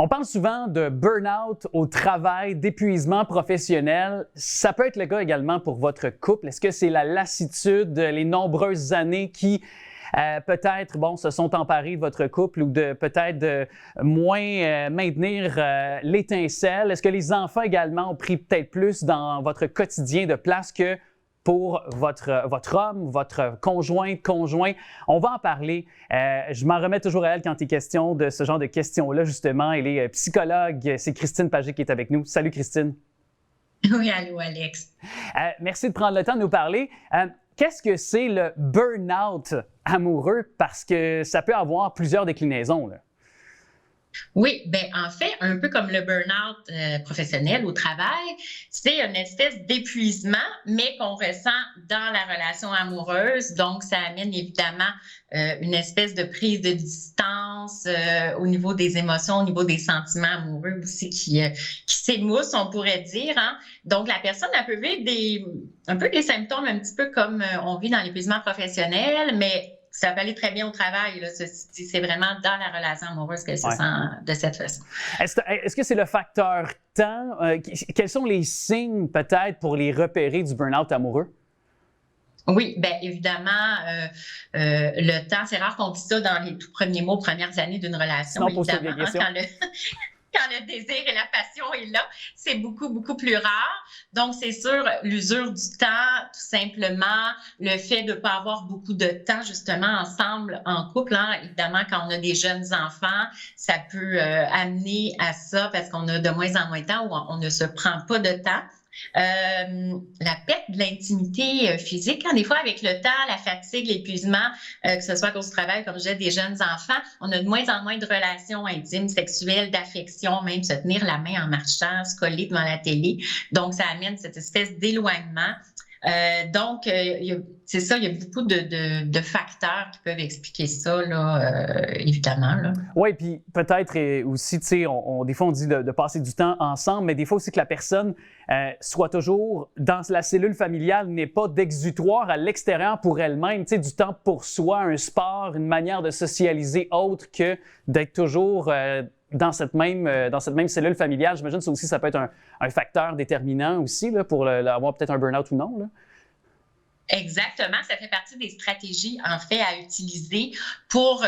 On parle souvent de burn-out au travail, d'épuisement professionnel. Ça peut être le cas également pour votre couple. Est-ce que c'est la lassitude, les nombreuses années qui peut-être, se sont emparées de votre couple ou de peut-être de moins maintenir l'étincelle? Est-ce que les enfants également ont pris peut-être plus dans votre quotidien de place que pour votre homme, votre conjoint? On va en parler. Je m'en remets toujours à elle quand il est question de ce genre de questions-là, justement. Elle est psychologue. C'est Christine Pagé qui est avec nous. Salut, Christine. Oui, allô, Alex. Merci de prendre le temps de nous parler. Qu'est-ce que c'est le burn-out amoureux? Parce que ça peut avoir plusieurs déclinaisons, là. Oui, bien, en fait, un peu comme le burn-out professionnel au travail, c'est une espèce d'épuisement, mais qu'on ressent dans la relation amoureuse. Donc, ça amène évidemment une espèce de prise de distance au niveau des émotions, au niveau des sentiments amoureux aussi qui s'émoussent, on pourrait dire, hein. Donc, la personne, elle peut vivre un peu des symptômes un petit peu comme on vit dans l'épuisement professionnel, mais ça peut aller très bien au travail, là, c'est vraiment dans la relation amoureuse qu'elle se sent de cette façon. Est-ce que c'est le facteur temps? Quels sont les signes, peut-être, pour les repérer du burn-out amoureux? Oui, bien évidemment, le temps, c'est rare qu'on vit ça dans les tout premiers mois, premières années d'une relation. Sinon, pose-toi des questions. Quand le désir et la passion est là, c'est beaucoup, beaucoup plus rare. Donc, c'est sûr, l'usure du temps, tout simplement, le fait de ne pas avoir beaucoup de temps, justement, ensemble, en couple, hein. Évidemment, quand on a des jeunes enfants, ça peut amener à ça parce qu'on a de moins en moins de temps ou on ne se prend pas de temps. La perte de l'intimité physique, hein, des fois avec le temps, la fatigue, l'épuisement, que ce soit à cause du travail, comme je disais, des jeunes enfants, on a de moins en moins de relations intimes, sexuelles, d'affection, même se tenir la main en marchant, se coller devant la télé. Donc, ça amène cette espèce d'éloignement. Donc, c'est ça, il y a beaucoup de facteurs qui peuvent expliquer ça, là, évidemment. Là. Oui, puis peut-être aussi, tu sais, des fois on dit de passer du temps ensemble, mais des fois aussi que la personne soit toujours dans la cellule familiale, n'ait pas d'exutoire à l'extérieur pour elle-même, tu sais, du temps pour soi, un sport, une manière de socialiser autre que d'être toujours dans cette même cellule familiale. J'imagine que ça aussi, ça peut être un facteur déterminant aussi là, pour avoir peut-être un burn-out ou non, là. Exactement, ça fait partie des stratégies, en fait, à utiliser pour,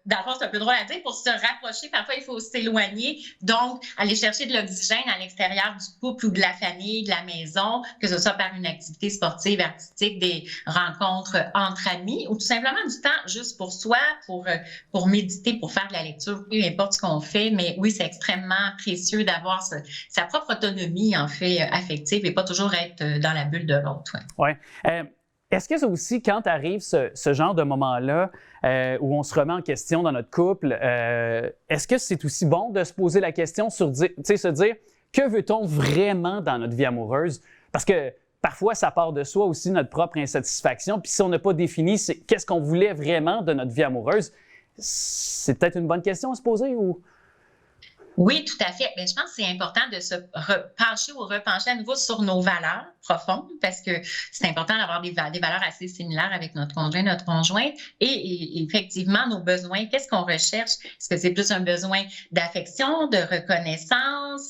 dans le fond, c'est un peu drôle à dire, pour se rapprocher, parfois, il faut s'éloigner. Donc, aller chercher de l'oxygène à l'extérieur du couple ou de la famille, de la maison, que ce soit par une activité sportive, artistique, des rencontres entre amis ou tout simplement du temps juste pour soi, pour méditer, pour faire de la lecture, peu importe ce qu'on fait. Mais oui, c'est extrêmement précieux d'avoir sa propre autonomie, en fait, affective et pas toujours être dans la bulle de l'autre. Ouais. Est-ce que c'est aussi, quand arrive ce genre de moment-là où on se remet en question dans notre couple, est-ce que c'est aussi bon de se poser la question sur se dire que veut-on vraiment dans notre vie amoureuse? Parce que parfois, ça part de soi aussi, notre propre insatisfaction. Puis si on n'a pas défini qu'est-ce qu'on voulait vraiment de notre vie amoureuse, c'est peut-être une bonne question à se poser ou... Oui, tout à fait. Mais je pense que c'est important de se pencher ou repencher à nouveau sur nos valeurs profondes parce que c'est important d'avoir des valeurs assez similaires avec notre conjoint, notre conjointe et effectivement nos besoins. Qu'est-ce qu'on recherche? Est-ce que c'est plus un besoin d'affection, de reconnaissance?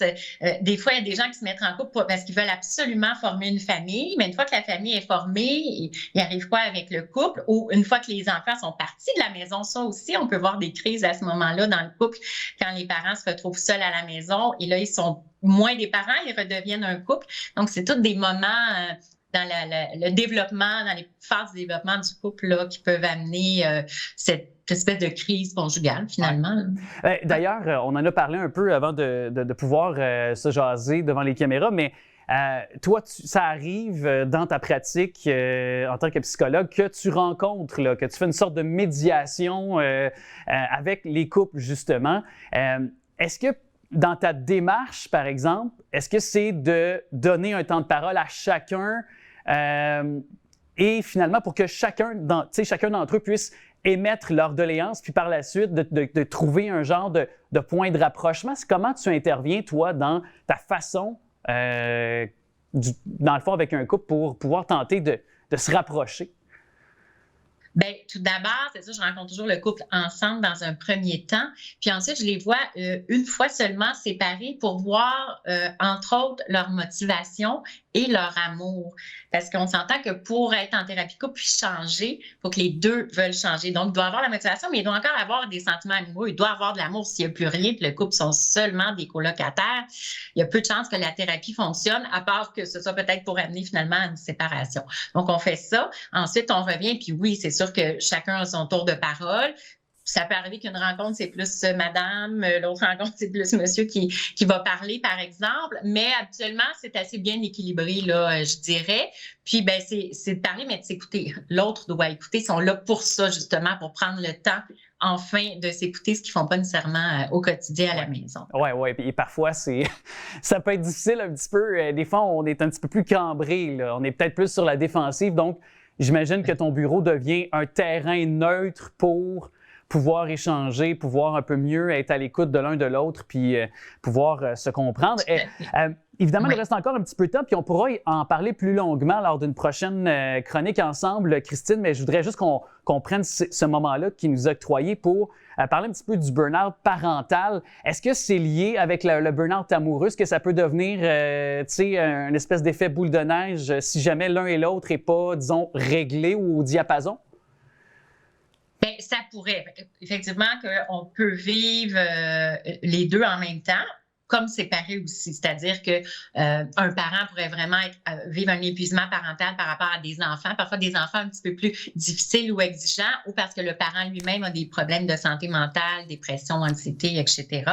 Des fois, il y a des gens qui se mettent en couple parce qu'ils veulent absolument former une famille, mais une fois que la famille est formée, il arrive quoi avec le couple? Ou une fois que les enfants sont partis de la maison, ça aussi, on peut voir des crises à ce moment-là dans le couple quand les parents se retrouvent seuls à la maison et là, ils sont moins des parents, ils redeviennent un couple. Donc, c'est tous des moments dans le développement, dans les phases de développement du couple là, qui peuvent amener cette espèce de crise conjugale, finalement. D'ailleurs, on en a parlé un peu avant de pouvoir se jaser devant les caméras, mais toi, ça arrive dans ta pratique en tant que psychologue que tu rencontres, là, que tu fais une sorte de médiation avec les couples, justement. Est-ce que dans ta démarche, par exemple, est-ce que c'est de donner un temps de parole à chacun et finalement pour que chacun d'entre eux puisse émettre leur doléance, puis par la suite de trouver un genre de point de rapprochement? C'est comment tu interviens, toi, dans ta façon, dans le fond, avec un couple pour pouvoir tenter de se rapprocher? Bien, tout d'abord, c'est ça, je rencontre toujours le couple ensemble dans un premier temps. Puis ensuite, je les vois une fois seulement séparés pour voir, entre autres, leur motivation et leur amour. Parce qu'on s'entend que pour être en thérapie de couple puis changer, il faut que les deux veulent changer. Donc, il doit avoir la motivation, mais il doit encore avoir des sentiments amoureux. Il doit avoir de l'amour. S'il n'y a plus rien, que le couple sont seulement des colocataires, il y a peu de chances que la thérapie fonctionne, à part que ce soit peut-être pour amener finalement à une séparation. Donc, on fait ça. Ensuite, on revient, puis oui, c'est sûr que chacun a son tour de parole. Ça peut arriver qu'une rencontre, c'est plus madame, l'autre rencontre, c'est plus monsieur qui va parler, par exemple. Mais habituellement, c'est assez bien équilibré, là, je dirais. Puis, ben, c'est de parler, mais de s'écouter. L'autre doit écouter. Ils sont là pour ça, justement, pour prendre le temps, enfin, de s'écouter, ce qu'ils font pas nécessairement au quotidien à la maison. Oui, oui. Et parfois, ça peut être difficile un petit peu. Des fois, on est un petit peu plus cambré, là. On est peut-être plus sur la défensive. Donc, j'imagine que ton bureau devient un terrain neutre pour pouvoir échanger, pouvoir un peu mieux être à l'écoute de l'un de l'autre, puis pouvoir se comprendre. Évidemment, il nous reste encore un petit peu de temps, puis on pourra en parler plus longuement lors d'une prochaine chronique ensemble, Christine, mais je voudrais juste qu'on prenne ce moment-là qui nous a octroyé pour parler un petit peu du burn-out parental. Est-ce que c'est lié avec le burn-out amoureux? Est-ce que ça peut devenir une espèce d'effet boule de neige si jamais l'un et l'autre n'est pas, disons, réglé ou au diapason? Bien, ça pourrait. Effectivement, qu'on peut vivre les deux en même temps, comme séparés aussi. C'est-à-dire que un parent pourrait vraiment vivre un épuisement parental par rapport à des enfants, parfois des enfants un petit peu plus difficiles ou exigeants, ou parce que le parent lui-même a des problèmes de santé mentale, dépression, anxiété, etc.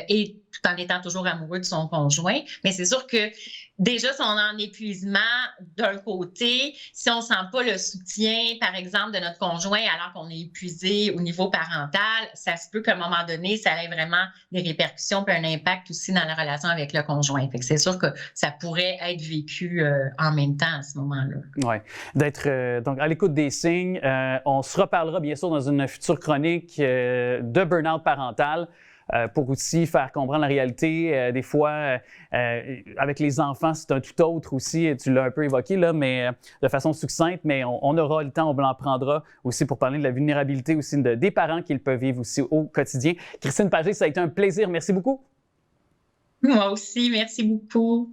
Et tout en étant toujours amoureux de son conjoint. Mais c'est sûr que déjà, si on est en épuisement d'un côté, si on ne sent pas le soutien, par exemple, de notre conjoint alors qu'on est épuisé au niveau parental, ça se peut qu'à un moment donné, ça ait vraiment des répercussions et un impact aussi dans la relation avec le conjoint. Fait que c'est sûr que ça pourrait être vécu en même temps à ce moment-là. Oui, d'être donc à l'écoute des signes. On se reparlera bien sûr dans une future chronique de burn-out parental. Pour aussi faire comprendre la réalité. Des fois, avec les enfants, c'est un tout autre aussi. Tu l'as un peu évoqué, là, mais de façon succincte, mais on aura le temps, on en prendra aussi pour parler de la vulnérabilité aussi des parents qu'ils peuvent vivre aussi au quotidien. Christine Pagé, ça a été un plaisir. Merci beaucoup. Moi aussi, merci beaucoup.